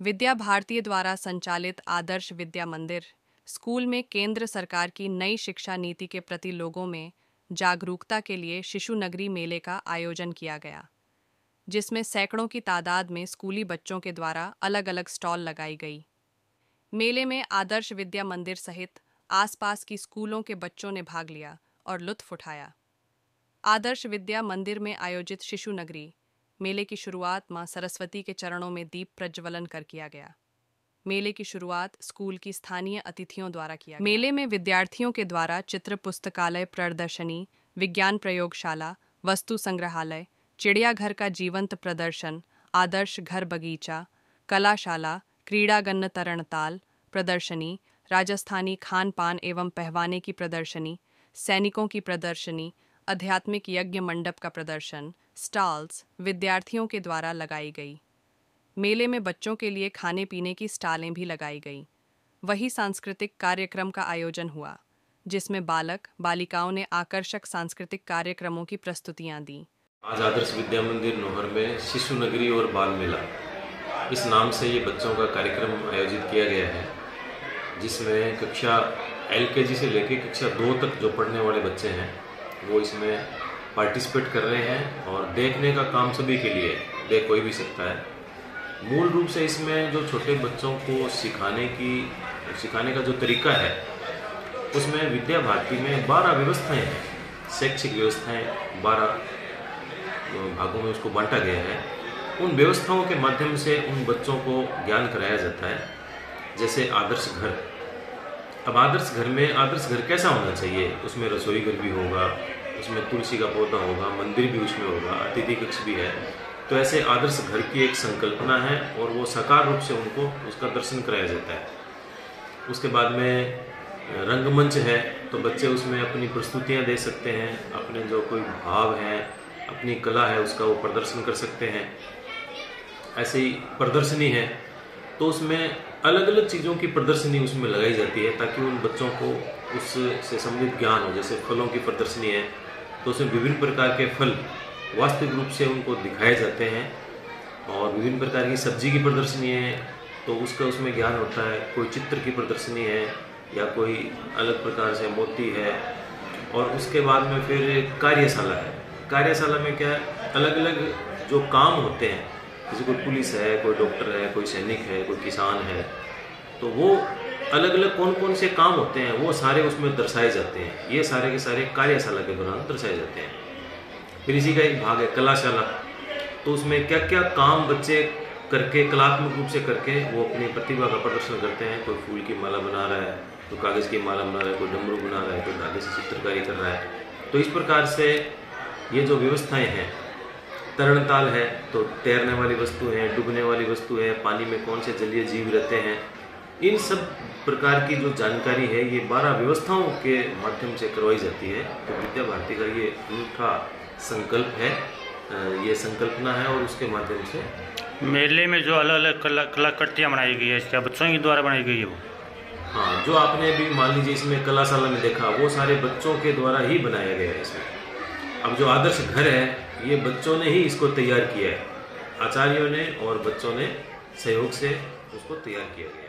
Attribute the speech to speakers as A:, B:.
A: विद्या भारती द्वारा संचालित आदर्श विद्या मंदिर स्कूल में केंद्र सरकार की नई शिक्षा नीति के प्रति लोगों में जागरूकता के लिए शिशु नगरी मेले का आयोजन किया गया, जिसमें सैकड़ों की तादाद में स्कूली बच्चों के द्वारा अलग अलग स्टॉल लगाई गई। मेले में आदर्श विद्या मंदिर सहित आसपास की स्कूलों के बच्चों ने भाग लिया और लुत्फ उठाया। आदर्श विद्या मंदिर में आयोजित शिशु नगरी मेले की शुरुआत मां सरस्वती के चरणों में दीप प्रज्वलन कर किया गया। मेले की शुरुआत स्कूल की स्थानीय अतिथियों द्वारा किया गया। मेले में विद्यार्थियों के द्वारा चित्र पुस्तकालय प्रदर्शनी, विज्ञान प्रयोगशाला, वस्तु संग्रहालय, चिड़ियाघर का जीवंत प्रदर्शन, आदर्श घर बगीचा, कलाशाला, क्रीड़ागन्न तरणताल प्रदर्शनी, राजस्थानी खान पान एवं पहवाने की प्रदर्शनी, सैनिकों की प्रदर्शनी, आध्यात्मिक यज्ञ मंडप का प्रदर्शन, स्टॉल्स विद्यार्थियों के द्वारा लगाई गई। मेले में बच्चों के लिए खाने पीने की स्टॉलें भी लगाई गई। वही सांस्कृतिक कार्यक्रम का आयोजन हुआ, जिसमें बालक बालिकाओं ने आकर्षक सांस्कृतिक कार्यक्रमों की प्रस्तुतियां दी।
B: आज आदर्श विद्या मंदिर नोहर में शिशु नगरी और बाल मेला इस नाम से ये बच्चों का कार्यक्रम आयोजित किया गया है, जिसमें कक्षा LKG से लेकर कक्षा 2 तक जो पढ़ने वाले बच्चे हैं वो इसमें पार्टिसिपेट कर रहे हैं और देखने का काम सभी के लिए देख कोई भी सकता है। मूल रूप से इसमें जो छोटे बच्चों को सिखाने का जो तरीका है उसमें विद्या भारती में 12 व्यवस्थाएं हैं, शैक्षिक व्यवस्थाएं 12 भागों में उसको बांटा गया है। उन व्यवस्थाओं के माध्यम से उन बच्चों को ज्ञान कराया जाता है। जैसे आदर्श घर, अब आदर्श घर में आदर्श घर कैसा होना चाहिए, उसमें रसोई घर भी होगा, उसमें तुलसी का पौधा होगा, मंदिर भी उसमें होगा, अतिथि कक्ष भी है। तो ऐसे आदर्श घर की एक संकल्पना है और वो साकार रूप से उनको उसका दर्शन कराया जाता है। उसके बाद में रंगमंच है, तो बच्चे उसमें अपनी प्रस्तुतियां दे सकते हैं, अपने जो कोई भाव हैं, अपनी कला है उसका वो प्रदर्शन कर सकते हैं। ऐसे ही प्रदर्शनी है, तो उसमें अलग अलग चीज़ों की प्रदर्शनी उसमें लगाई जाती है ताकि उन बच्चों को उससे संबंधित ज्ञान हो। जैसे फलों की प्रदर्शनी है, तो उसमें विभिन्न प्रकार के फल वास्तविक रूप से उनको दिखाए जाते हैं। और विभिन्न प्रकार की सब्जी की प्रदर्शनी है, तो उसका उसमें ज्ञान होता है। कोई चित्र की प्रदर्शनी है या कोई अलग प्रकार से मोती है। और उसके बाद में फिर कार्यशाला है। कार्यशाला में क्या है, अलग अलग जो काम होते हैं, जैसे कोई पुलिस है, कोई डॉक्टर है, कोई सैनिक है, कोई किसान है, तो वो अलग अलग कौन कौन से काम होते हैं वो सारे उसमें दर्शाए जाते हैं। ये सारे के सारे कार्यशाला के दौरान दर्शाए जाते हैं। फिर इसी का एक भाग है कलाशाला, तो उसमें क्या क्या काम बच्चे करके कलात्मक रूप से करके वो अपनी प्रतिभा का प्रदर्शन करते हैं। कोई फूल की माला बना रहा है, कोई कागज़ की माला बना रहा है, कोई डमरू बना रहा है, कोई धागे से चित्रकारी कर रहा है। तो इस प्रकार से ये जो व्यवस्थाएं हैं, तरणताल है तो तैरने वाली वस्तु है, डूबने वाली वस्तु है, पानी में कौन से जलीय जीव रहते हैं, इन सब प्रकार की जो जानकारी है ये 12 व्यवस्थाओं के माध्यम से करवाई जाती है। तो विद्या भारती का ये अनूठा संकल्प है, ये संकल्पना है। और उसके माध्यम से
C: मेले में जो अलग अलग कलाकृतियाँ बनाई गई है, क्या बच्चों के द्वारा बनाई गई है वो?
B: हाँ, जो आपने भी मान लीजिए इसमें कलाशाला में देखा, वो सारे बच्चों के द्वारा ही बनाया गया है इसमें। अब जो आदर्श घर है ये बच्चों ने ही इसको तैयार किया है, आचार्यों ने और बच्चों ने सहयोग से उसको तैयार किया गया है।